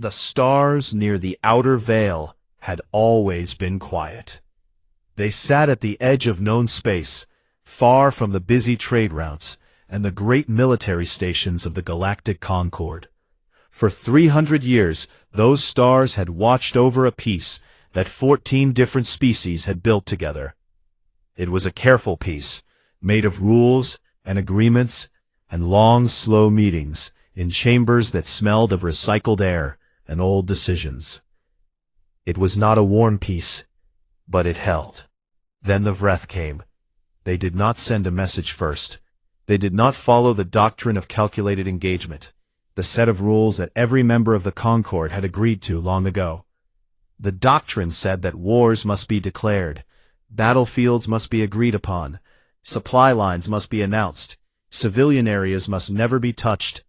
The stars near the outer veil had always been quiet. They sat at the edge of known space, far from the busy trade routes and the great military stations of the Galactic Concord. For 300 years, those stars had watched over a peace that 14 different species had built together. It was a careful peace, made of rules and agreements and long, slow meetings in chambers that smelled of recycled air and old decisions. It was not a warm peace, but it held. Then the Vreth came. They did not send a message first. They did not follow the doctrine of calculated engagement, the set of rules that every member of the Concord had agreed to long ago. The doctrine said that wars must be declared, battlefields must be agreed upon, supply lines must be announced, civilian areas must never be touched.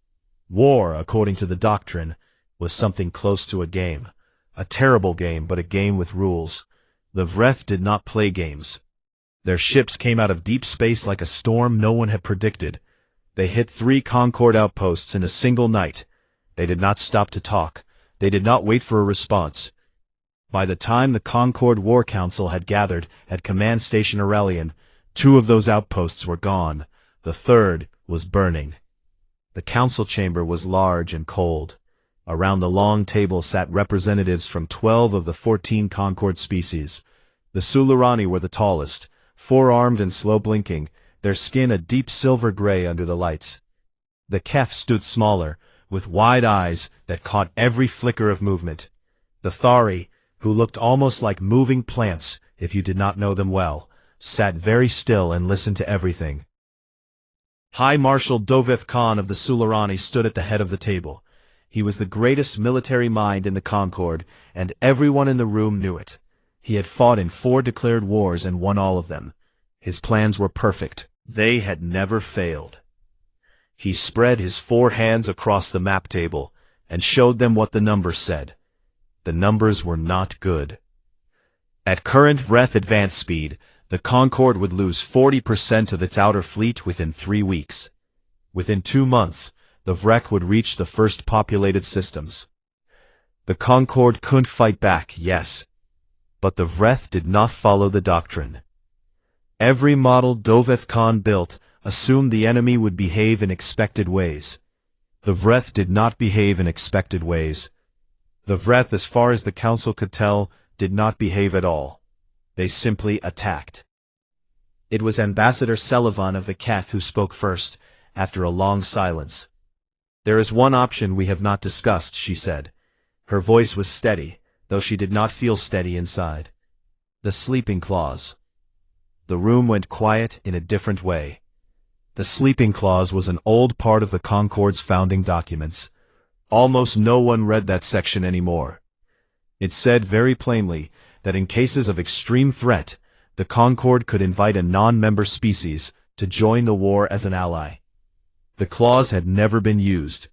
War, according to the doctrine, was something close to a game. A terrible game, but a game with rules. The Vreth did not play games. Their ships came out of deep space like a storm no one had predicted. They hit 3 Concord outposts in a single night. They did not stop to talk. They did not wait for a response. By the time the Concord War Council had gathered at Command Station Aurelian, 2 of those outposts were gone. The 3rd was burning. The council chamber was large and cold. Around the long table sat representatives from 12 of the 14 Concord species. The Sularani were the tallest, 4-armed and slow-blinking, their skin a deep silver gray under the lights. The Kef stood smaller, with wide eyes that caught every flicker of movement. The Thari, who looked almost like moving plants if you did not know them well, sat very still and listened to everything. High Marshal Doveth Khan of the Sularani stood at the head of the table. He was the greatest military mind in the Concord, and everyone in the room knew it. He had fought in 4 declared wars and won all of them. His plans were perfect. They had never failed. He spread his 4 hands across the map table and showed them what the numbers said. The numbers were not good. At current Vreth advance speed, the Concord would lose 40% of its outer fleet within 3 weeks. Within 2 months, the Vreth would reach the first populated systems. The Concord couldn't fight back, yes, but the Vreth did not follow the doctrine. Every model Doveth Khan built assumed the enemy would behave in expected ways. The Vreth did not behave in expected ways. The Vreth, as far as the council could tell, did not behave at all. They simply attacked. It was Ambassador Sullivan of the Keth who spoke first, after a long silence. "There is one option we have not discussed," she said. Her voice was steady, though she did not feel steady inside. "The sleeping clause." The room went quiet in a different way. The sleeping clause was an old part of the Concord's founding documents. Almost no one read that section anymore. It said very plainly that in cases of extreme threat, the Concord could invite a non-member species to join the war as an ally. The clause had never been used.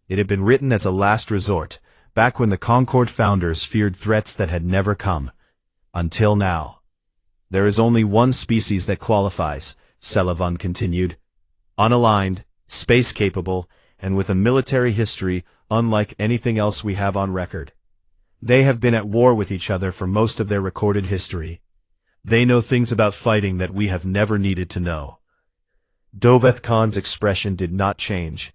It had been written as a last resort, back when the Concord founders feared threats that had never come. Until now. "There is only one species that qualifies," Sullivan continued. "Unaligned, space-capable, and with a military history unlike anything else we have on record. They have been at war with each other for most of their recorded history. They know things about fighting that we have never needed to know." Doveth Khan's expression did not change.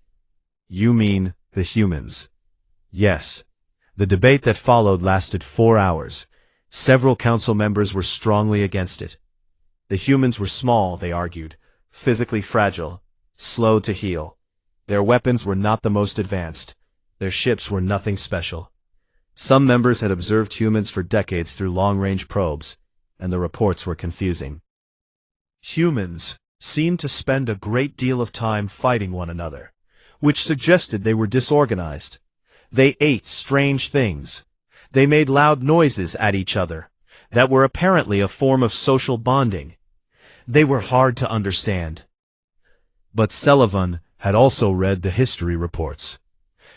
"You mean the humans?" "Yes." The debate that followed lasted 4 hours. Several council members were strongly against it. The humans were small, they argued, physically fragile, slow to heal. Their weapons were not the most advanced. Their ships were nothing special. Some members had observed humans for decades through long-range probes, and the reports were confusing. Humans seemed to spend a great deal of time fighting one another, which suggested they were disorganized. They ate strange things. They made loud noises at each other that were apparently a form of social bonding. They were hard to understand. But Sullivan had also read the history reports.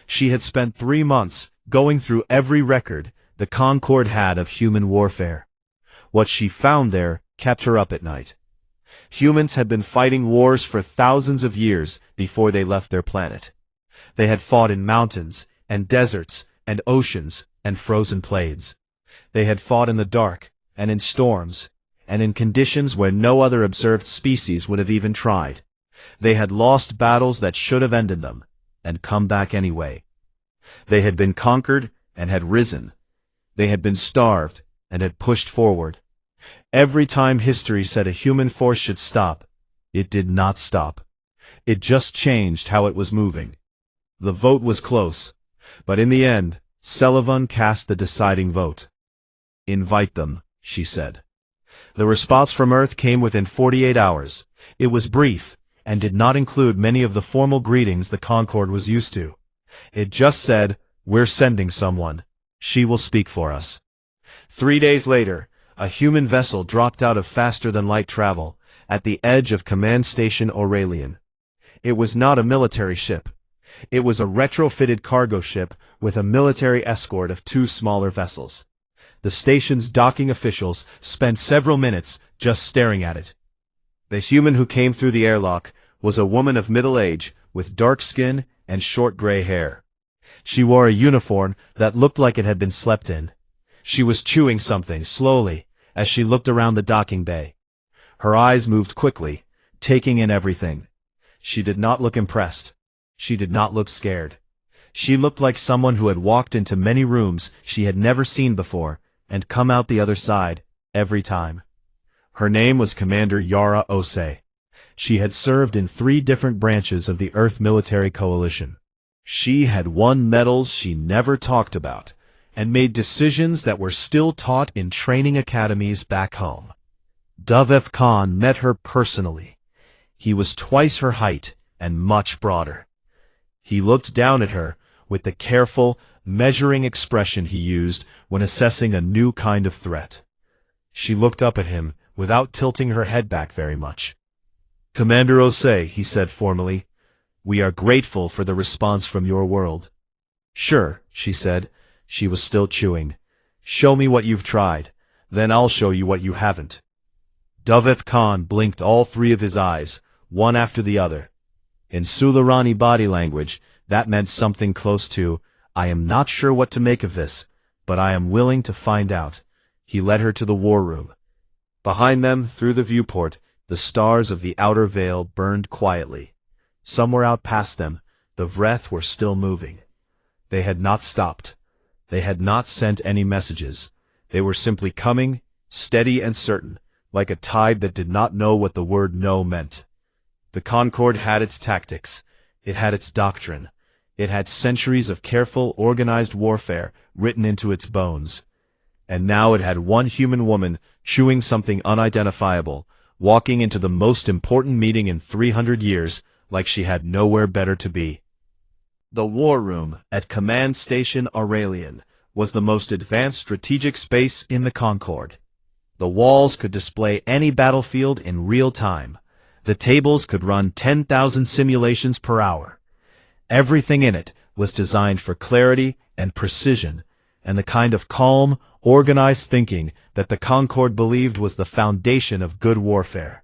She had spent 3 months going through every record the Concord had of human warfare. What she found there kept her up at night. Humans had been fighting wars for thousands of years before they left their planet. They had fought in mountains and deserts and oceans, and frozen plains. They had fought in the dark, and in storms, and in conditions where no other observed species would have even tried. They had lost battles that should have ended them, and come back anyway. They had been conquered, and had risen. They had been starved, and had pushed forward. Every time history said a human force should stop, it did not stop. It just changed how it was moving. The vote was close, but in the end, Sullivan cast the deciding vote. "Invite them," she said. The response from Earth came within 48 hours. It was brief, and did not include many of the formal greetings the Concorde was used to. It just said, "We're sending someone. She will speak for us." 3 days later, a human vessel dropped out of faster-than-light travel, at the edge of Command Station Aurelian. It was not a military ship. It was a retrofitted cargo ship with a military escort of 2 smaller vessels. The station's docking officials spent several minutes just staring at it. The human who came through the airlock was a woman of middle age with dark skin and short gray hair. She wore a uniform that looked like it had been slept in. She was chewing something slowly as she looked around the docking bay. Her eyes moved quickly, taking in everything. She did not look impressed. She did not look scared. She looked like someone who had walked into many rooms she had never seen before and come out the other side every time. Her name was Commander Yara Osei. She had served in 3 different branches of the Earth Military Coalition. She had won medals she never talked about, and made decisions that were still taught in training academies back home. Dovef Khan met her personally. He was twice her height and much broader. He looked down at her with the careful, measuring expression he used when assessing a new kind of threat. She looked up at him without tilting her head back very much. "Commander Osei," he said formally, "we are grateful for the response from your world." "Sure," she said. She was still chewing. "Show me what you've tried, then I'll show you what you haven't." Doveth Khan blinked all 3 of his eyes, one after the other. In Sularani body language, that meant something close to, "I am not sure what to make of this, but I am willing to find out." He led her to the war room. Behind them, through the viewport, the stars of the outer veil burned quietly. Somewhere out past them, the Vreth were still moving. They had not stopped. They had not sent any messages. They were simply coming, steady and certain, like a tide that did not know what the word no meant. The Concorde had its tactics. It had its doctrine. It had centuries of careful, organized warfare written into its bones. And now it had one human woman chewing something unidentifiable, walking into the most important meeting in 300 years like she had nowhere better to be. The war room at Command Station Aurelian was the most advanced strategic space in the Concorde. The walls could display any battlefield in real time. The tables could run 10,000 simulations per hour. Everything in it was designed for clarity and precision, and the kind of calm, organized thinking that the Concorde believed was the foundation of good warfare.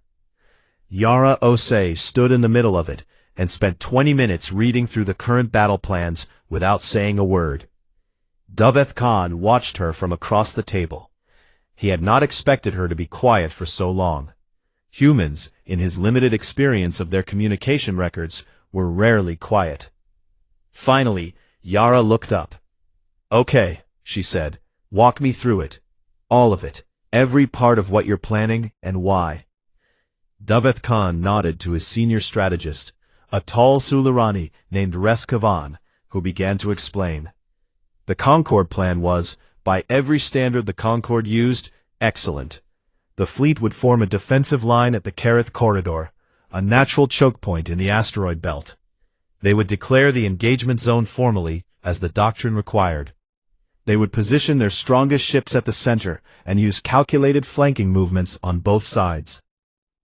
Yara Osei stood in the middle of it and spent 20 minutes reading through the current battle plans without saying a word. Doveth Khan watched her from across the table. He had not expected her to be quiet for so long. Humans, in his limited experience of their communication records, were rarely quiet. Finally, Yara looked up. "Okay," she said, "walk me through it. All of it. Every part of what you're planning and why." Doveth Khan nodded to his senior strategist, a tall Sularani named Reskavan, who began to explain. The Concorde plan was, by every standard the Concorde used, excellent. The fleet would form a defensive line at the Kareth Corridor, a natural choke point in the asteroid belt. They would declare the engagement zone formally, as the doctrine required. They would position their strongest ships at the center and use calculated flanking movements on both sides.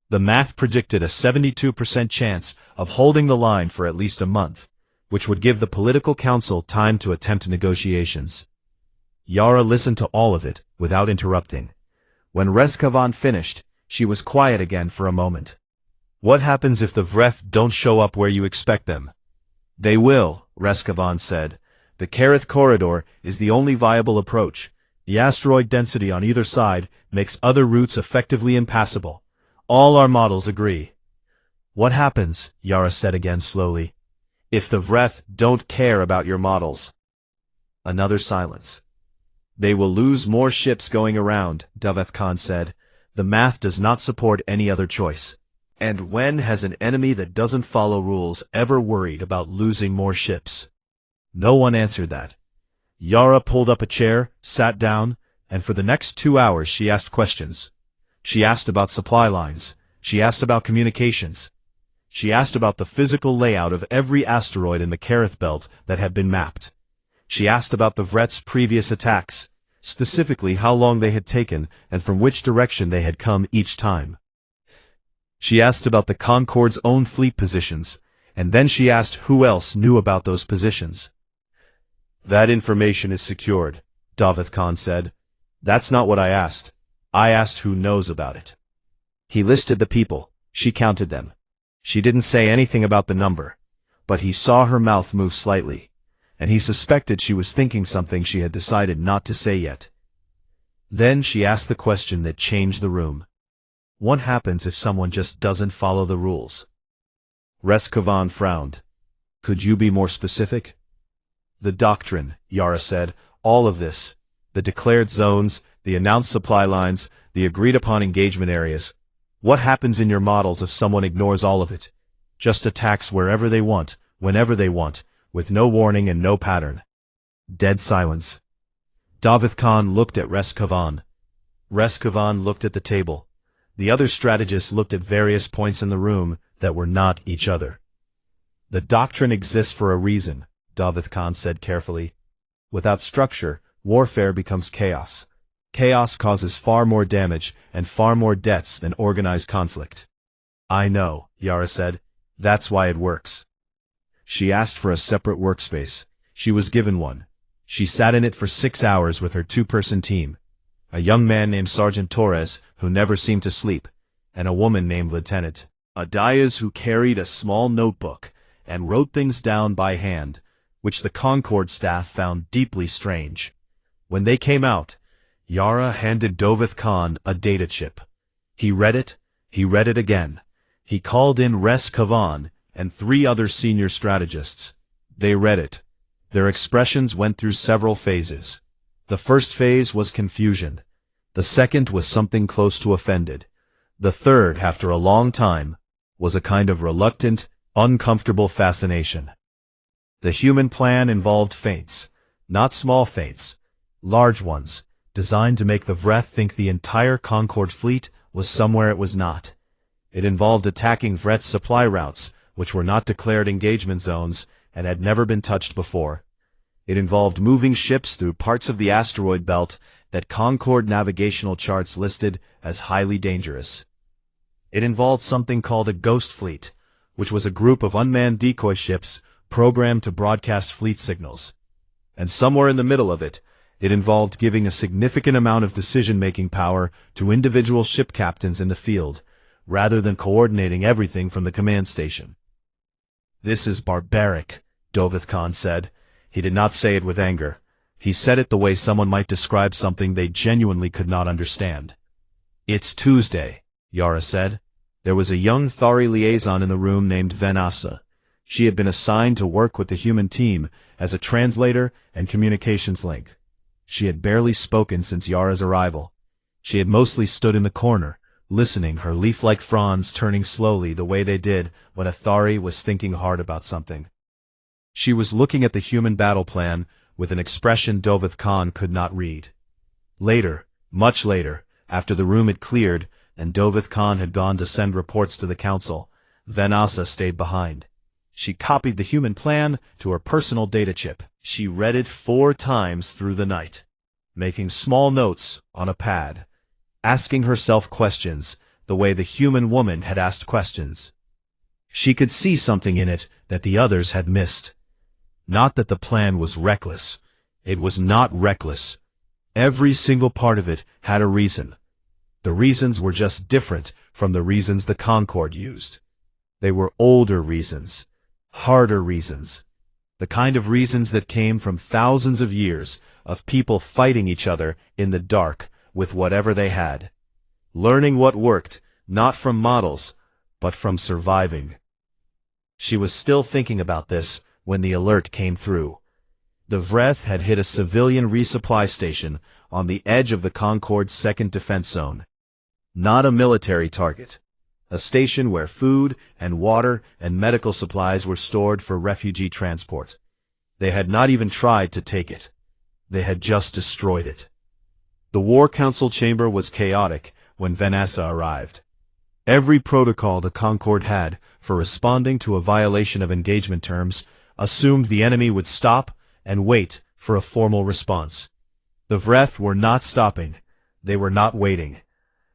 The math predicted a 72% chance of holding the line for at least a month, which would give the political council time to attempt negotiations. Yara listened to all of it without interrupting. When Reskavan finished, she was quiet again for a moment. "What happens if the Vreth don't show up where you expect them?" "They will," Reskavan said. The Kareth corridor is the only viable approach. The asteroid density on either side makes other routes effectively impassable. All our models agree. What happens, Yara said again slowly, if the Vreth don't care about your models? Another silence. They will lose more ships going around, Doveth Khan said. The math does not support any other choice. And when has an enemy that doesn't follow rules ever worried about losing more ships? No one answered that. Yara pulled up a chair, sat down, and for the next 2 hours she asked questions. She asked about supply lines. She asked about communications. She asked about the physical layout of every asteroid in the Kareth belt that had been mapped. She asked about the Vret's previous attacks, specifically how long they had taken and from which direction they had come each time. She asked about the Concord's own fleet positions, and then she asked who else knew about those positions. That information is secured, Doveth Khan said. That's not what I asked. I asked who knows about it. He listed the people. She counted them. She didn't say anything about the number, but he saw her mouth move slightly, and he suspected she was thinking something she had decided not to say yet. Then she asked the question that changed the room. What happens if someone just doesn't follow the rules? Reskavan frowned. Could you be more specific? The doctrine, Yara said, all of this. The declared zones, the announced supply lines, the agreed-upon engagement areas. What happens in your models if someone ignores all of it? Just attacks wherever they want, whenever they want, with no warning and no pattern. Dead silence. Doveth Khan looked at Reskavan. Reskavan looked at the table. The other strategists looked at various points in the room that were not each other. The doctrine exists for a reason, Doveth Khan said carefully. Without structure, warfare becomes chaos. Chaos causes far more damage and far more deaths than organized conflict. I know, Yara said. That's why it works. She asked for a separate workspace. She was given one. She sat in it for 6 hours with her 2-person team. A young man named Sergeant Torres, who never seemed to sleep, and a woman named Lieutenant Adias, who carried a small notebook and wrote things down by hand, which the Concord staff found deeply strange. When they came out, Yara handed Doveth Khan a data chip. He read it again. He called in Reskavan and 3 other senior strategists. They read it. Their expressions went through several phases. The first phase was confusion. The second was something close to offended. The third, after a long time, was a kind of reluctant, uncomfortable fascination. The human plan involved feints, not small feints, large ones, designed to make the Vreth think the entire Concord fleet was somewhere it was not. It involved attacking Vret's supply routes, which were not declared engagement zones and had never been touched before. It involved moving ships through parts of the asteroid belt that Concord navigational charts listed as highly dangerous. It involved something called a ghost fleet, which was a group of unmanned decoy ships programmed to broadcast fleet signals. And somewhere in the middle of it, it involved giving a significant amount of decision-making power to individual ship captains in the field, rather than coordinating everything from the command station. This is barbaric, Doveth Khan said. He did not say it with anger. He said it the way someone might describe something they genuinely could not understand. It's Tuesday, Yara said. There was a young Thari liaison in the room named Vanessa. She had been assigned to work with the human team as a translator and communications link. She had barely spoken since Yara's arrival. She had mostly stood in the corner, listening, her leaf-like fronds turning slowly the way they did when a Thari was thinking hard about something. She was looking at the human battle plan with an expression Doveth Khan could not read. Later, much later, after the room had cleared and Doveth Khan had gone to send reports to the council, Vanessa stayed behind. She copied the human plan to her personal data chip. She read it 4 times through the night, making small notes on a pad, asking herself questions the way the human woman had asked questions. She could see something in it that the others had missed. Not that the plan was reckless. It was not reckless. Every single part of it had a reason. The reasons were just different from the reasons the Concord used. They were older reasons, harder reasons. The kind of reasons that came from thousands of years of people fighting each other in the dark with whatever they had. Learning what worked, not from models, but from surviving. She was still thinking about this when the alert came through. The Vreth had hit a civilian resupply station on the edge of the Concorde's second defense zone. Not a military target. A station where food and water and medical supplies were stored for refugee transport. They had not even tried to take it. They had just destroyed it. The War Council chamber was chaotic when Vanessa arrived. Every protocol the Concorde had for responding to a violation of engagement terms assumed the enemy would stop and wait for a formal response. The Vreth were not stopping. They were not waiting.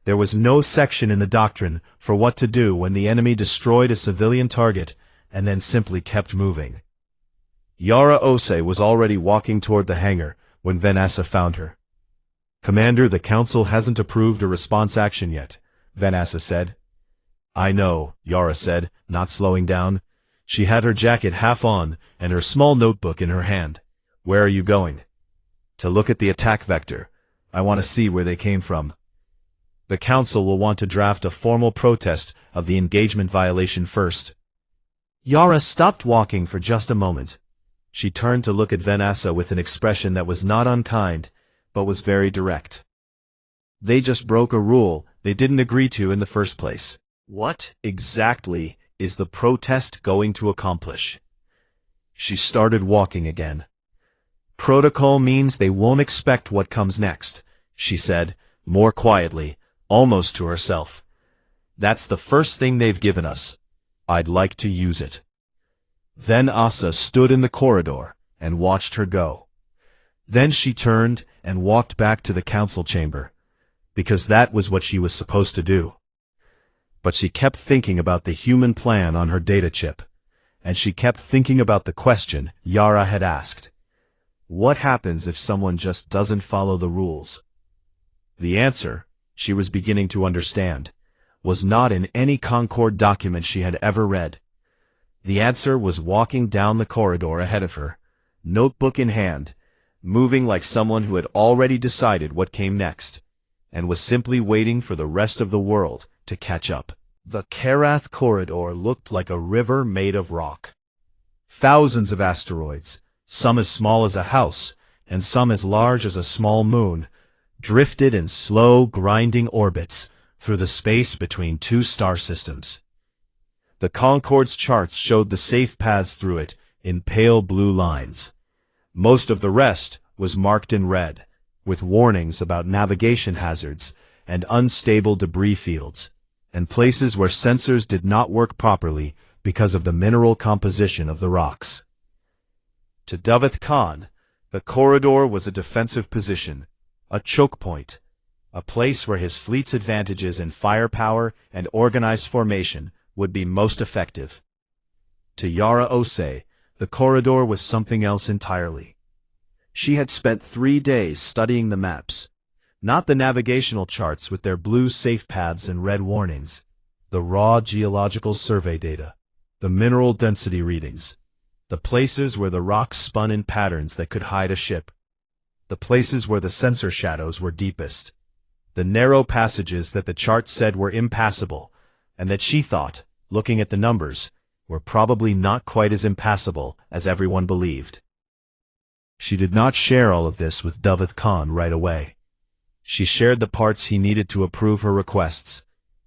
There was no section in the doctrine for what to do when the enemy destroyed a civilian target and then simply kept moving. Yara Ose was already walking toward the hangar when Vanessa found her. "Commander, the Council hasn't approved a response action yet," Vanessa said. "I know," Yara said, not slowing down. She had her jacket half on and her small notebook in her hand. "Where are you going?" "To look at the attack vector. I want to see where they came from. The Council will want to draft a formal protest of the engagement violation first." Yara stopped walking for just a moment. She turned to look at Vanessa with an expression that was not unkind, but was very direct. "They just broke a rule they didn't agree to in the first place. What exactly is the protest going to accomplish?" She started walking again. "Protocol means they won't expect what comes next," she said, more quietly, almost to herself. "That's the first thing they've given us. I'd like to use it." Then Asa stood in the corridor and watched her go. Then she turned and walked back to the council chamber, because that was what she was supposed to do. But she kept thinking about the human plan on her data chip, and she kept thinking about the question Yara had asked. What happens if someone just doesn't follow the rules? The answer, she was beginning to understand, was not in any Concorde document she had ever read. The answer was walking down the corridor ahead of her, notebook in hand, moving like someone who had already decided what came next, and was simply waiting for the rest of the world to catch up. The Karath corridor looked like a river made of rock. Thousands of asteroids, some as small as a house, and some as large as a small moon, drifted in slow, grinding orbits through the space between two star systems. The Concorde's charts showed the safe paths through it in pale blue lines. Most of the rest was marked in red, with warnings about navigation hazards and unstable debris fields, and places where sensors did not work properly because of the mineral composition of the rocks. To Davith Khan, the corridor was a defensive position, a choke point, a place where his fleet's advantages in firepower and organized formation would be most effective. To Yara Ose, the corridor was something else entirely. She had spent 3 days studying the maps, not the navigational charts with their blue safe paths and red warnings, the raw geological survey data, the mineral density readings, the places where the rocks spun in patterns that could hide a ship, the places where the sensor shadows were deepest, the narrow passages that the charts said were impassable, and that she thought, looking at the numbers, were probably not quite as impassable as everyone believed. She did not share all of this with Davith Khan right away. She shared the parts he needed to approve her requests,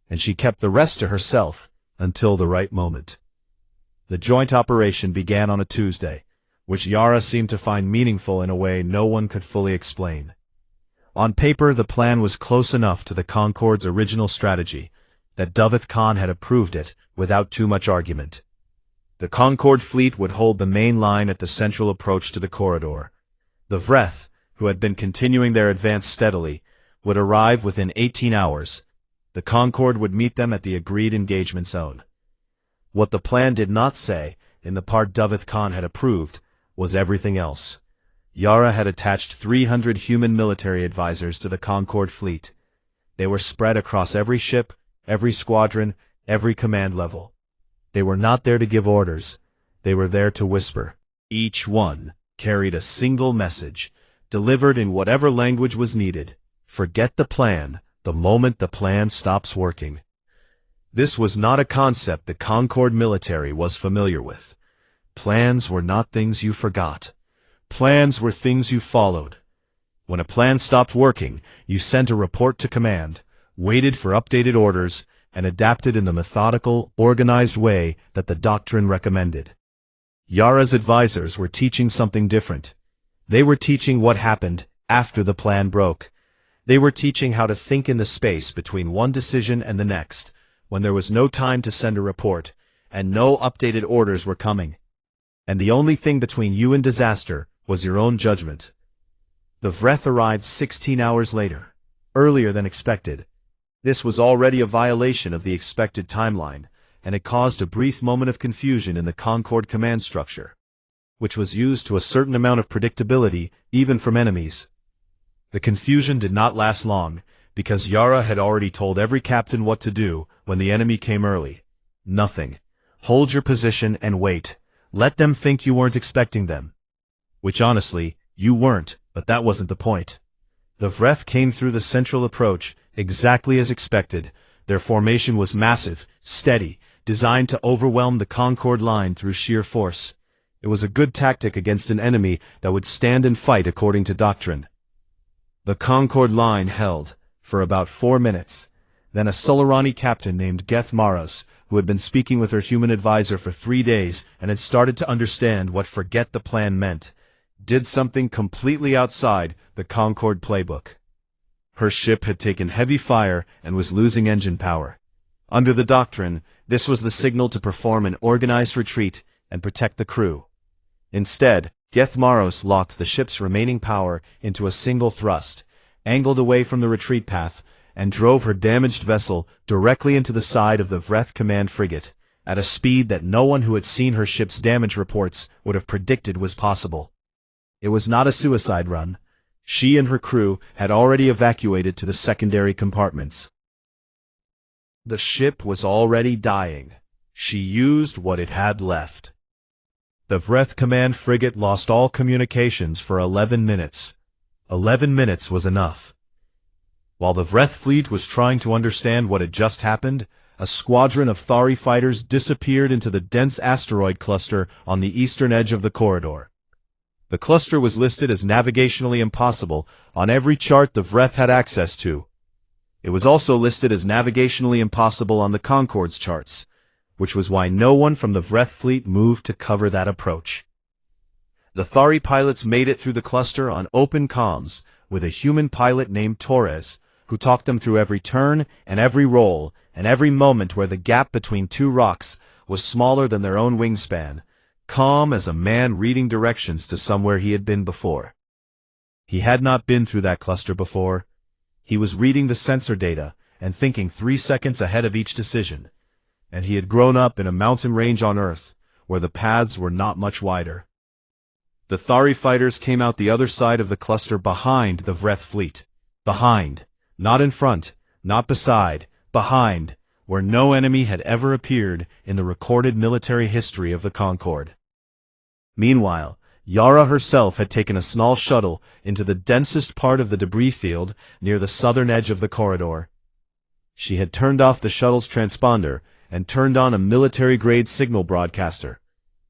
and she kept the rest to herself until the right moment. The joint operation began on a Tuesday, which Yara seemed to find meaningful in a way no one could fully explain. On paper, the plan was close enough to the Concorde's original strategy that Davith Khan had approved it without too much argument. The Concorde fleet would hold the main line at the central approach to the corridor. The Vreth, who had been continuing their advance steadily, would arrive within 18 hours. The Concorde would meet them at the agreed engagement zone. What the plan did not say, in the part Davith Khan had approved, was everything else. Yara had attached 300 human military advisors to the Concorde fleet. They were spread across every ship, every squadron, every command level. They were not there to give orders. They were there to whisper. Each one carried a single message, delivered in whatever language was needed. Forget the plan the moment the plan stops working. This was not a concept the Concord military was familiar with. Plans were not things you forgot. Plans were things you followed. When a plan stopped working, you sent a report to command, waited for updated orders, and adapted in the methodical, organized way that the doctrine recommended. Yara's advisors were teaching something different. They were teaching what happened after the plan broke. They were teaching how to think in the space between one decision and the next, when there was no time to send a report, and no updated orders were coming. And the only thing between you and disaster was your own judgment. The Vreth arrived 16 hours later, earlier than expected. This was already a violation of the expected timeline, and it caused a brief moment of confusion in the Concord command structure, which was used to a certain amount of predictability even from enemies. The confusion did not last long, because Yara had already told every captain what to do when the enemy came early. Nothing. Hold your position and wait. Let them think you weren't expecting them. Which honestly, you weren't, but that wasn't the point. The Vreth came through the central approach, exactly as expected. Their formation was massive, steady, designed to overwhelm the Concord line through sheer force. It was a good tactic against an enemy that would stand and fight according to doctrine. The Concord line held for about 4 minutes. Then a Solarani captain named Geth Maros, who had been speaking with her human advisor for 3 days and had started to understand what forget the plan meant, did something completely outside the Concord playbook. Her ship had taken heavy fire and was losing engine power. Under the doctrine, this was the signal to perform an organized retreat and protect the crew. Instead, Geth Maros locked the ship's remaining power into a single thrust, angled away from the retreat path, and drove her damaged vessel directly into the side of the Vreth command frigate, at a speed that no one who had seen her ship's damage reports would have predicted was possible. It was not a suicide run. She and her crew had already evacuated to the secondary compartments. The ship was already dying. She used what it had left. The Vreth command frigate lost all communications for 11 minutes. 11 minutes was enough. While the Vreth fleet was trying to understand what had just happened, a squadron of Thari fighters disappeared into the dense asteroid cluster on the eastern edge of the corridor. The cluster was listed as navigationally impossible on every chart the Vreth had access to. It was also listed as navigationally impossible on the Concord's charts, which was why no one from the Vreth fleet moved to cover that approach. The Thari pilots made it through the cluster on open comms with a human pilot named Torres, who talked them through every turn and every roll and every moment where the gap between two rocks was smaller than their own wingspan, calm as a man reading directions to somewhere he had been before. He had not been through that cluster before. He was reading the sensor data and thinking 3 seconds ahead of each decision, and he had grown up in a mountain range on Earth where the paths were not much wider. The Thari fighters came out the other side of the cluster behind the Vreth fleet. Behind. Not in front, not beside, behind, where no enemy had ever appeared in the recorded military history of the Concord. Meanwhile, Yara herself had taken a small shuttle into the densest part of the debris field near the southern edge of the corridor. She had turned off the shuttle's transponder and turned on a military-grade signal broadcaster.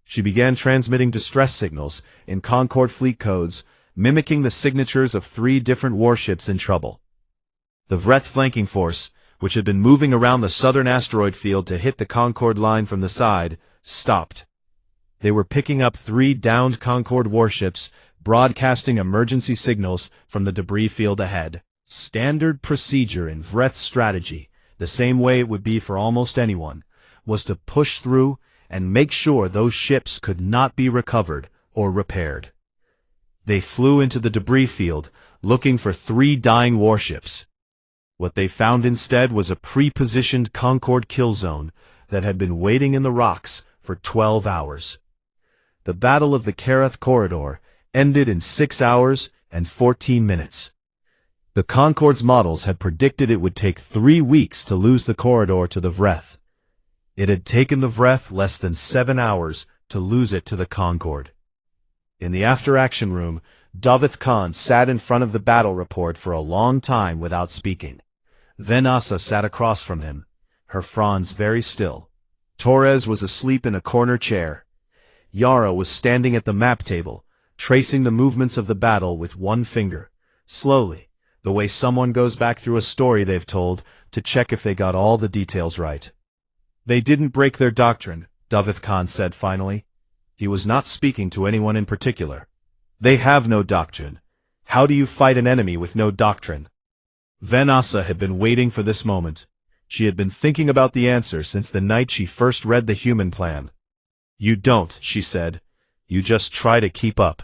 She began transmitting distress signals in Concord fleet codes, mimicking the signatures of 3 different warships in trouble. The Vreth flanking force, which had been moving around the southern asteroid field to hit the Concord line from the side, stopped. They were picking up 3 downed Concord warships, broadcasting emergency signals from the debris field ahead. Standard procedure in Vreth strategy, the same way it would be for almost anyone, was to push through and make sure those ships could not be recovered or repaired. They flew into the debris field, looking for 3 dying warships. What they found instead was a pre-positioned Concord kill zone that had been waiting in the rocks for 12 hours. The Battle of the Karath Corridor ended in 6 hours and 14 minutes. The Concord's models had predicted it would take 3 weeks to lose the corridor to the Vreth. It had taken the Vreth less than 7 hours to lose it to the Concord. In the after-action room, Davith Khan sat in front of the battle report for a long time without speaking. Vanessa sat across from him, her fronds very still. Torres was asleep in a corner chair. Yara was standing at the map table, tracing the movements of the battle with one finger, slowly, the way someone goes back through a story they've told to check if they got all the details right. They didn't break their doctrine, Davith Khan said finally. He was not speaking to anyone in particular. They have no doctrine. How do you fight an enemy with no doctrine? Vanessa had been waiting for this moment. She had been thinking about the answer since the night she first read the human plan. You don't, she said. You just try to keep up.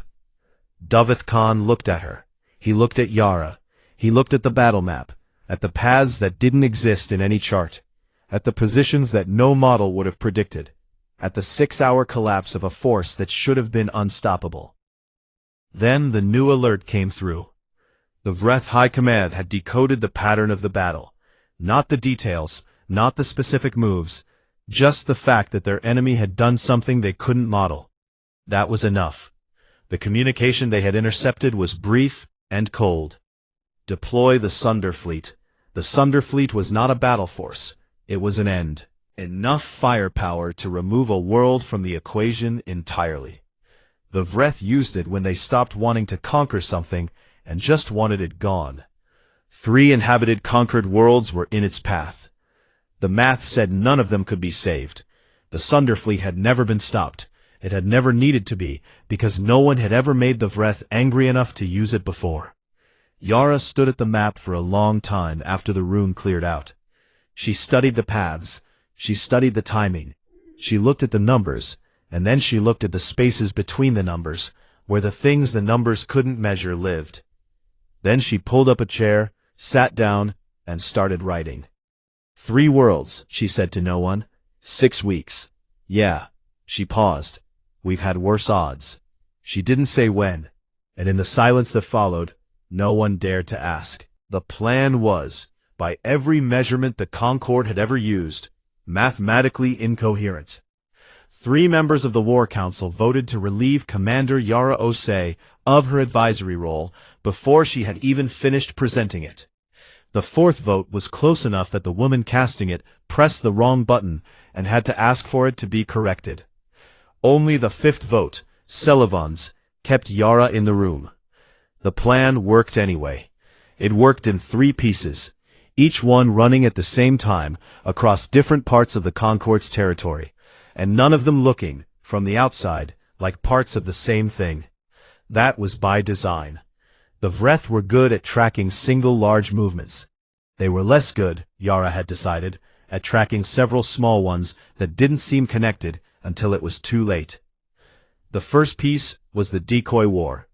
Davith Khan looked at her. He looked at Yara. He looked at the battle map, at the paths that didn't exist in any chart, at the positions that no model would have predicted, at the 6-hour collapse of a force that should have been unstoppable. Then the new alert came through. The Vreth High Command had decoded the pattern of the battle. Not the details, not the specific moves, just the fact that their enemy had done something they couldn't model. That was enough. The communication they had intercepted was brief and cold. Deploy the Sunder Fleet. The Sunder Fleet was not a battle force. It was an end. Enough firepower to remove a world from the equation entirely. The Vreth used it when they stopped wanting to conquer something and just wanted it gone. 3 inhabited conquered worlds were in its path. The math said none of them could be saved. The Sunder Fleet had never been stopped. It had never needed to be, because no one had ever made the Vreth angry enough to use it before. Yara stood at the map for a long time after the rune cleared out. She studied the paths. She studied the timing. She looked at the numbers, and then she looked at the spaces between the numbers, where the things the numbers couldn't measure lived. Then she pulled up a chair, sat down, and started writing. 3 worlds, she said to no one. 6 weeks. Yeah. She paused. We've had worse odds. She didn't say when, and in the silence that followed, no one dared to ask. The plan was, by every measurement the Concord had ever used, mathematically incoherent. 3 members of the War Council voted to relieve Commander Yara Osei of her advisory role before she had even finished presenting it. The 4th vote was close enough that the woman casting it pressed the wrong button and had to ask for it to be corrected. Only the 5th vote, Sullivan's, kept Yara in the room. The plan worked anyway. It worked in 3 pieces, each one running at the same time across different parts of the Concord's territory, and none of them looking, from the outside, like parts of the same thing. That was by design. The Vreth were good at tracking single large movements. They were less good, Yara had decided, at tracking several small ones that didn't seem connected until it was too late. The first piece was the decoy war.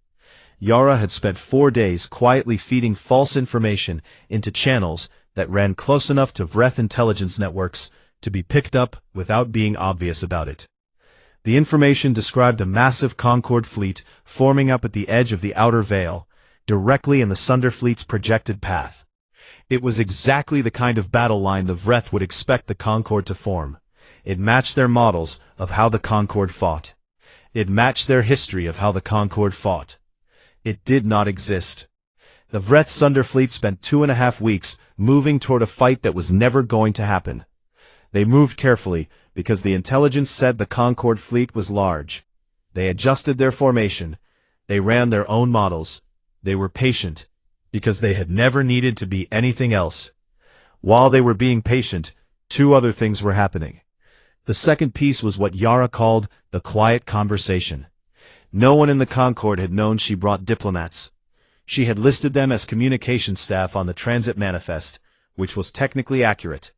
Yara had spent 4 days quietly feeding false information into channels that ran close enough to Vreth intelligence networks to be picked up without being obvious about it. The information described a massive Concord fleet forming up at the edge of the outer veil, directly in the Sunder Fleet's projected path. It was exactly the kind of battle line the Vreth would expect the Concord to form. It matched their models of how the Concord fought. It matched their history of how the Concord fought. It did not exist. The Vreth Sunder Fleet spent 2.5 weeks moving toward a fight that was never going to happen. They moved carefully because the intelligence said the Concord fleet was large. They adjusted their formation. They ran their own models. They were patient because they had never needed to be anything else. While they were being patient, 2 other things were happening. The second piece was what Yara called the quiet conversation. No one in the Concord had known she brought diplomats. She had listed them as communication staff on the transit manifest, which was technically accurate.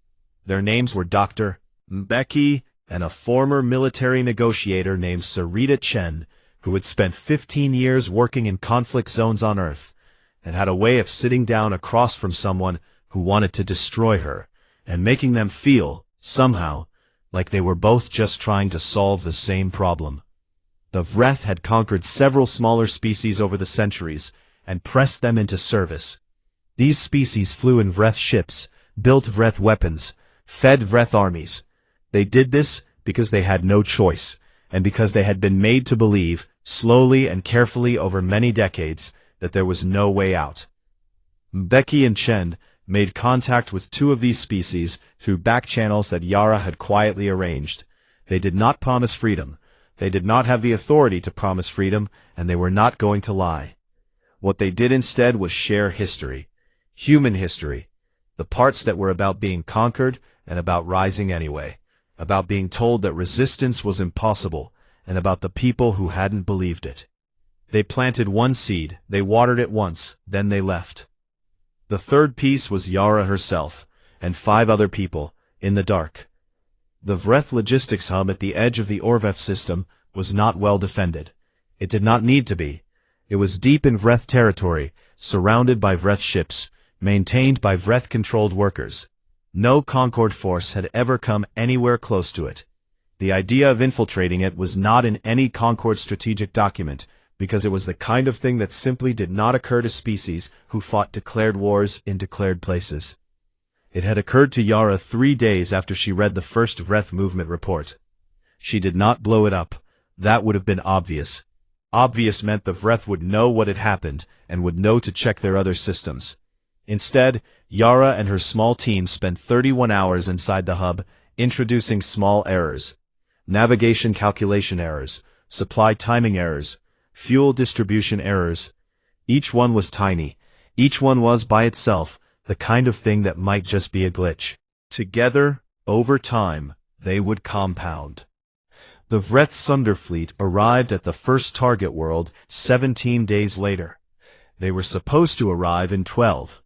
Their names were Dr. Mbeki and a former military negotiator named Sarita Chen, who had spent 15 years working in conflict zones on Earth, and had a way of sitting down across from someone who wanted to destroy her, and making them feel, somehow, like they were both just trying to solve the same problem. The Vreth had conquered several smaller species over the centuries, and pressed them into service. These species flew in Vreth ships, built Vreth weapons, fed Vreth armies. They did this because they had no choice, and because they had been made to believe slowly and carefully over many decades, that there was no way out. Becky and Chen made contact with two of these species through back channels that Yara had quietly arranged. They did not promise freedom. They did not have the authority to promise freedom, and they were not going to lie. What they did instead was share history. Human history. The parts that were about being conquered and about rising anyway. About being told that resistance was impossible, and about the people who hadn't believed it. They planted one seed, they watered it once, then they left. The third piece was Yara herself, and 5 other people, in the dark. The Vreth logistics hub at the edge of the Orveth system was not well defended. It did not need to be. It was deep in Vreth territory, surrounded by Vreth ships, maintained by Vreth-controlled workers. No Concord force had ever come anywhere close to it. The idea of infiltrating it was not in any Concord strategic document, because it was the kind of thing that simply did not occur to species who fought declared wars in declared places. It had occurred to Yara 3 days after she read the first Vreth movement report. She did not blow it up. That would have been obvious. Obvious meant the Vreth would know what had happened, and would know to check their other systems. Instead, Yara and her small team spent 31 hours inside the hub, introducing small errors. Navigation calculation errors, supply timing errors, fuel distribution errors. Each one was tiny. Each one was, by itself, the kind of thing that might just be a glitch. Together, over time, they would compound. The Vreth Sunder fleet arrived at the first target world 17 days later. They were supposed to arrive in 12.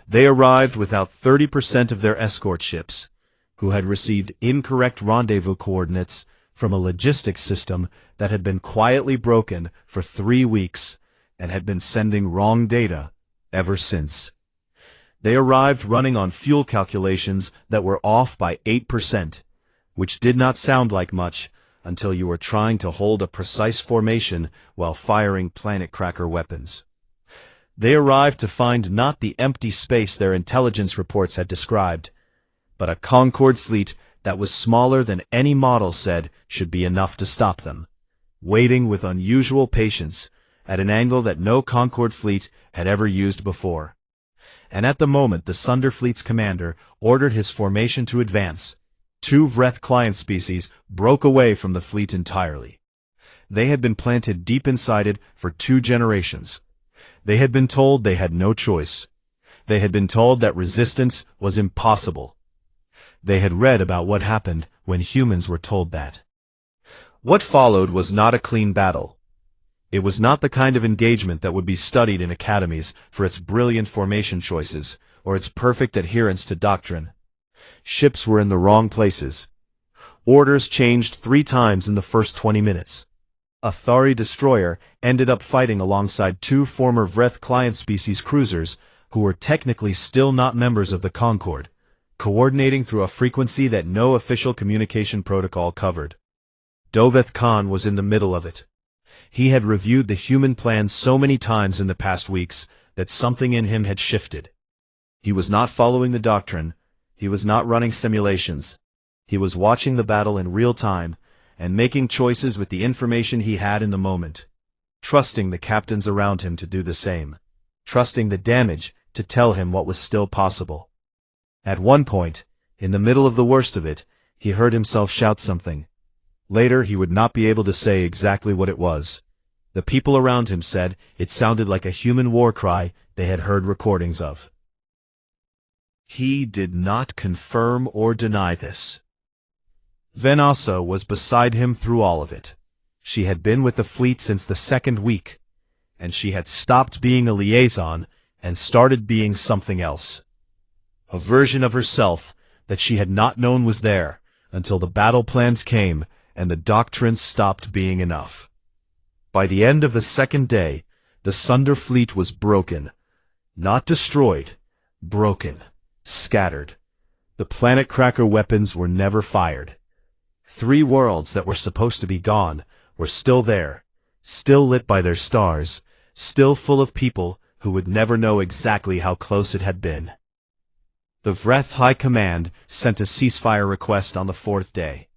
They arrived without 30% of their escort ships, who had received incorrect rendezvous coordinates from a logistics system that had been quietly broken for 3 weeks and had been sending wrong data ever since. They arrived running on fuel calculations that were off by 8%, which did not sound like much until you were trying to hold a precise formation while firing planet cracker weapons. They arrived to find not the empty space their intelligence reports had described, but a Concord fleet that was smaller than any model said should be enough to stop them, waiting with unusual patience at an angle that no Concord fleet had ever used before. And at the moment the Sunder fleet's commander ordered his formation to advance, 2 Vreth client species broke away from the fleet entirely. They had been planted deep inside it for 2 generations. They had been told they had no choice. They had been told that resistance was impossible. They had read about what happened when humans were told that. What followed was not a clean battle. It was not the kind of engagement that would be studied in academies for its brilliant formation choices or its perfect adherence to doctrine. Ships were in the wrong places. Orders changed 3 times in the first 20 minutes. A Thari destroyer ended up fighting alongside 2 former Vreth client species cruisers who were technically still not members of the Concord, coordinating through a frequency that no official communication protocol covered. Doveth Khan was in the middle of it. He had reviewed the human plan so many times in the past weeks that something in him had shifted. He was not following the doctrine. He was not running simulations. He was watching the battle in real time and making choices with the information he had in the moment, trusting the captains around him to do the same, trusting the damage to tell him what was still possible. At one point, in the middle of the worst of it, he heard himself shout something. Later he would not be able to say exactly what it was. The people around him said it sounded like a human war cry they had heard recordings of. He did not confirm or deny this. Venasa was beside him through all of it. She had been with the fleet since the 2nd week, and she had stopped being a liaison and started being something else. A version of herself that she had not known was there until the battle plans came and the doctrines stopped being enough. By the end of the 2nd day, the Sunder fleet was broken. Not destroyed, broken, scattered. The planet cracker weapons were never fired. 3 worlds that were supposed to be gone were still there, still lit by their stars, still full of people who would never know exactly how close it had been. The Vreth High Command sent a ceasefire request on the 4th day.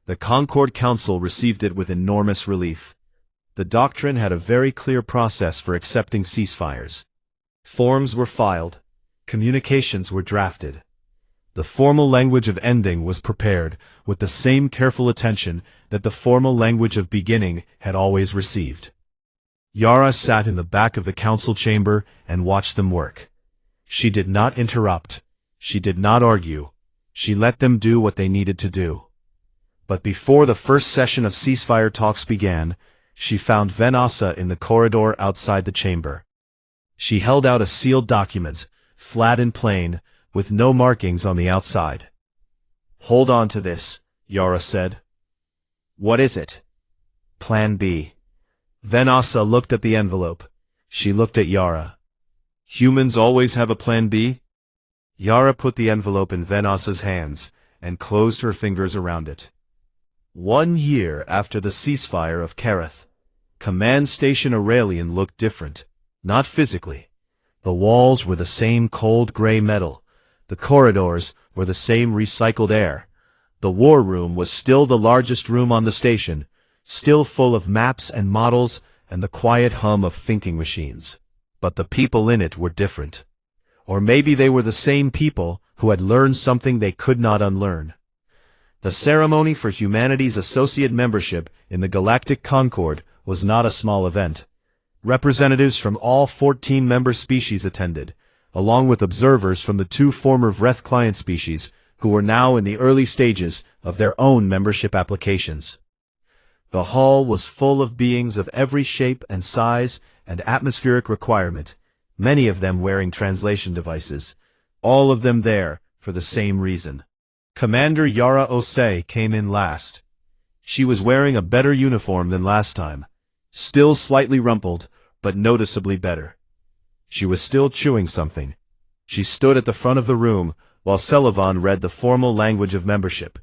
The Concord Council received it with enormous relief. The doctrine had a very clear process for accepting ceasefires. Forms were filed, communications were drafted. The formal language of ending was prepared with the same careful attention that the formal language of beginning had always received. Yara sat in the back of the council chamber and watched them work. She did not interrupt. She did not argue. She let them do what they needed to do. But before the first session of ceasefire talks began, she found Vanessa in the corridor outside the chamber. She held out a sealed document, flat and plain, with no markings on the outside. "Hold on to this," Yara said. "What is it?" "Plan B." Vanessa looked at the envelope. She looked at Yara. "Humans always have a plan B?" Yara put the envelope in Vanessa's hands and closed her fingers around it. 1 year after the ceasefire of Kareth, Command Station Aurelian looked different, not physically. The walls were the same cold gray metal. The corridors were the same recycled air. The war room was still the largest room on the station, still full of maps and models and the quiet hum of thinking machines. But the people in it were different. Or maybe they were the same people who had learned something they could not unlearn. The ceremony for humanity's associate membership in the Galactic Concord was not a small event. Representatives from all 14 member species attended, along with observers from the 2 former Vreth client species who were now in the early stages of their own membership applications. The hall was full of beings of every shape and size and atmospheric requirement, many of them wearing translation devices, all of them there for the same reason. Commander Yara Osei came in last. She was wearing a better uniform than last time, still slightly rumpled, but noticeably better. She was still chewing something. She stood at the front of the room while Sullivan read the formal language of membership,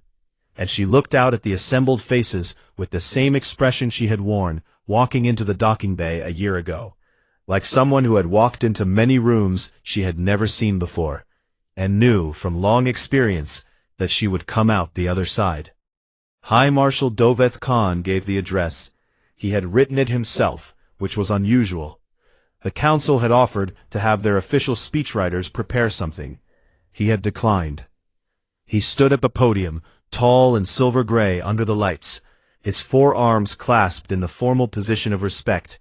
and she looked out at the assembled faces with the same expression she had worn walking into the docking bay a year ago, like someone who had walked into many rooms she had never seen before, and knew from long experience that she would come out the other side. High Marshal Doveth Khan gave the address. He had written it himself, which was unusual. The council had offered to have their official speechwriters prepare something. He had declined. He stood at the podium, tall and silver gray under the lights, his 4 arms clasped in the formal position of respect,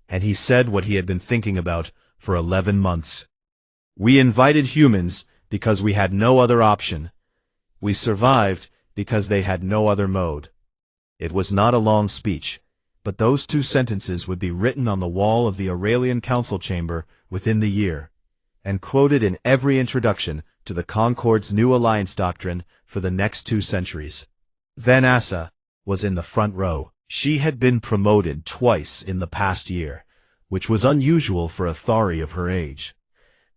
and he said what he had been thinking about for 11 months. "We invited humans because we had no other option. We survived because they had no other mode." It was not a long speech, but those 2 sentences would be written on the wall of the Aurelian Council Chamber within the year, and quoted in every introduction to the Concord's new alliance doctrine for the next 2 centuries. Vanessa was in the front row. She had been promoted twice in the past year, which was unusual for a Thari of her age.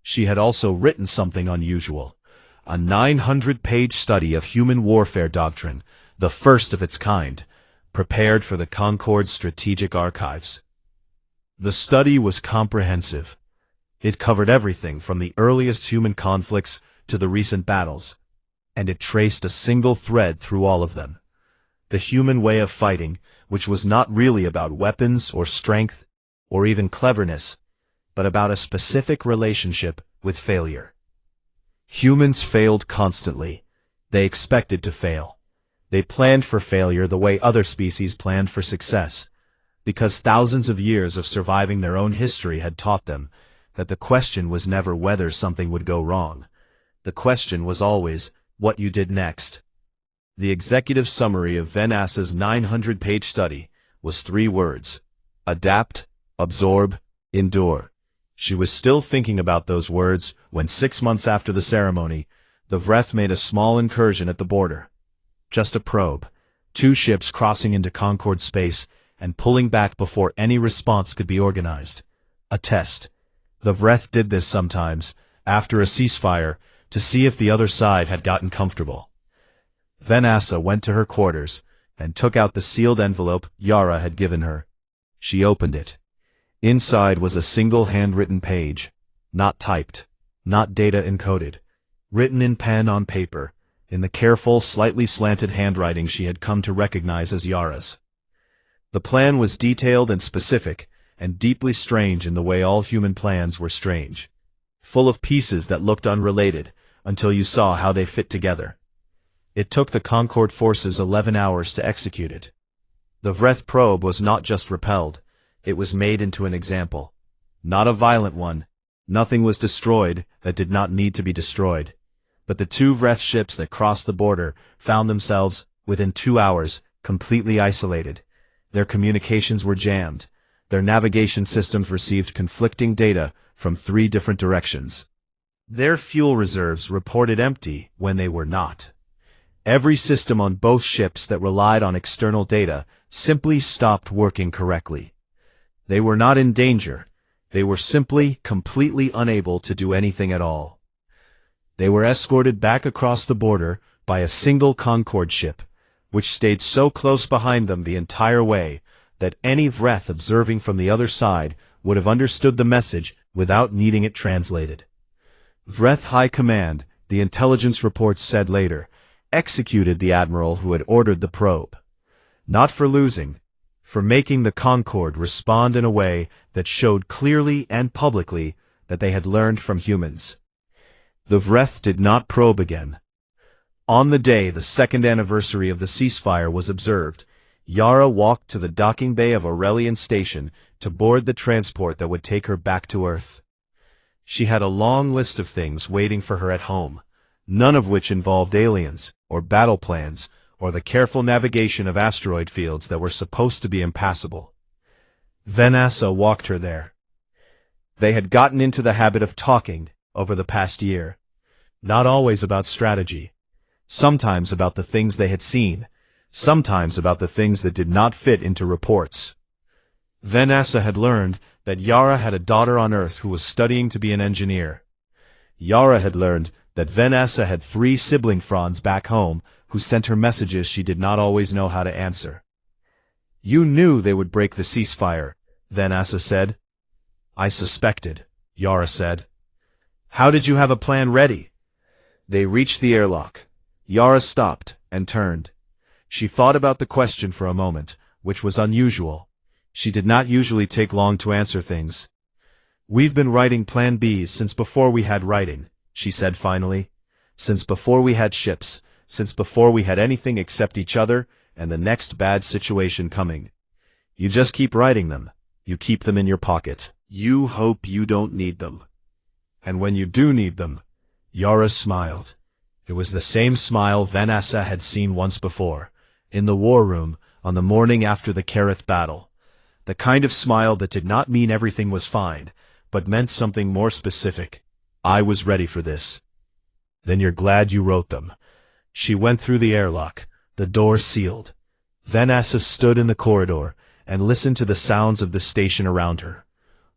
She had also written something unusual, a 900-page study of human warfare doctrine, the first of its kind, prepared for the Concord's strategic archives. The study was comprehensive. It covered everything from the earliest human conflicts to the recent battles, and it traced a single thread through all of them. The human way of fighting, which was not really about weapons or strength or even cleverness, but about a specific relationship with failure. Humans failed constantly. They expected to fail. They planned for failure the way other species planned for success, because thousands of years of surviving their own history had taught them that the question was never whether something would go wrong. The question was always what you did next. The executive summary of Vanessa's 900-page study was 3 words: adapt, absorb, endure. She was still thinking about those words when 6 months after the ceremony, the Vreth made a small incursion at the border. Just a probe, 2 ships crossing into Concord space and pulling back before any response could be organized. A test. The Vreth did this sometimes, after a ceasefire, to see if the other side had gotten comfortable. Vanessa went to her quarters and took out the sealed envelope Yara had given her. She opened it. Inside was a single handwritten page, not typed, not data encoded, written in pen on paper, in the careful, slightly slanted handwriting she had come to recognize as Yara's. The plan was detailed and specific, and deeply strange in the way all human plans were strange. Full of pieces that looked unrelated, until you saw how they fit together. It took the Concord forces 11 hours to execute it. The Vreth probe was not just repelled, it was made into an example. Not a violent one. Nothing was destroyed that did not need to be destroyed. But the two Vreth ships that crossed the border found themselves, within 2 hours, completely isolated. Their communications were jammed. Their navigation systems received conflicting data from 3 different directions. Their fuel reserves reported empty when they were not. Every system on both ships that relied on external data simply stopped working correctly. They were not in danger. They were simply completely unable to do anything at all. They were escorted back across the border by a single Concord ship, which stayed so close behind them the entire way that any Vreth observing from the other side would have understood the message without needing it translated. Vreth High Command, the intelligence reports said later, executed the admiral who had ordered the probe. Not for losing, for making the Concord respond in a way that showed clearly and publicly that they had learned from humans. The Vreth did not probe again. On the day the 2nd anniversary of the ceasefire was observed, Yara walked to the docking bay of Aurelian Station to board the transport that would take her back to Earth. She had a long list of things waiting for her at home, none of which involved aliens, or battle plans, or the careful navigation of asteroid fields that were supposed to be impassable. Vanessa walked her there. They had gotten into the habit of talking over the past year, not always about strategy, sometimes about the things they had seen, sometimes about the things that did not fit into reports. Vanessa had learned that Yara had a daughter on Earth who was studying to be an engineer. Yara had learned that Vanessa had 3 sibling Frons back home who sent her messages she did not always know how to answer. You knew they would break the ceasefire, Vanessa said. I suspected, Yara said. How did you have a plan ready? They reached the airlock. Yara stopped and turned. She thought about the question for a moment, which was unusual. She did not usually take long to answer things. We've been writing Plan Bs since before we had writing, she said finally. Since before we had ships, since before we had anything except each other and the next bad situation coming. You just keep writing them. You keep them in your pocket. You hope you don't need them. And when you do need them, Yara smiled. It was the same smile Vanessa had seen once before, in the war room on the morning after the Kareth battle. The kind of smile that did not mean everything was fine, but meant something more specific. I was ready for this. Then you're glad you wrote them. She went through the airlock, the door sealed. Vanessa stood in the corridor and listened to the sounds of the station around her.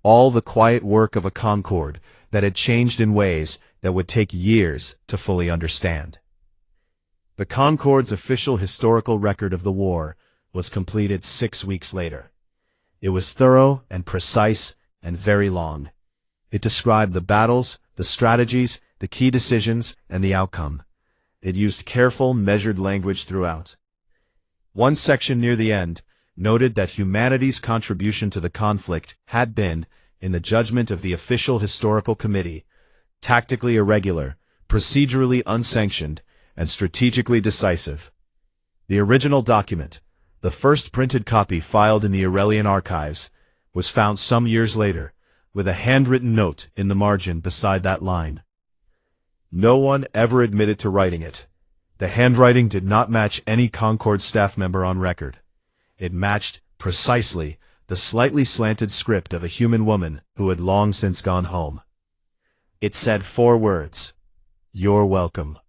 All the quiet work of a Concord that had changed in ways that would take years to fully understand. The Concord's official historical record of the war was completed 6 weeks later. It was thorough and precise and very long. It described the battles, the strategies, the key decisions, and the outcome. It used careful, measured language throughout. One section near the end noted that humanity's contribution to the conflict had been, in the judgment of the official historical committee, tactically irregular, procedurally unsanctioned, and strategically decisive. The original document, the first printed copy filed in the Aurelian archives, was found some years later, with a handwritten note in the margin beside that line. No one ever admitted to writing it. The handwriting did not match any Concord staff member on record. It matched, precisely, the slightly slanted script of a human woman who had long since gone home. It said 4 words. You're welcome.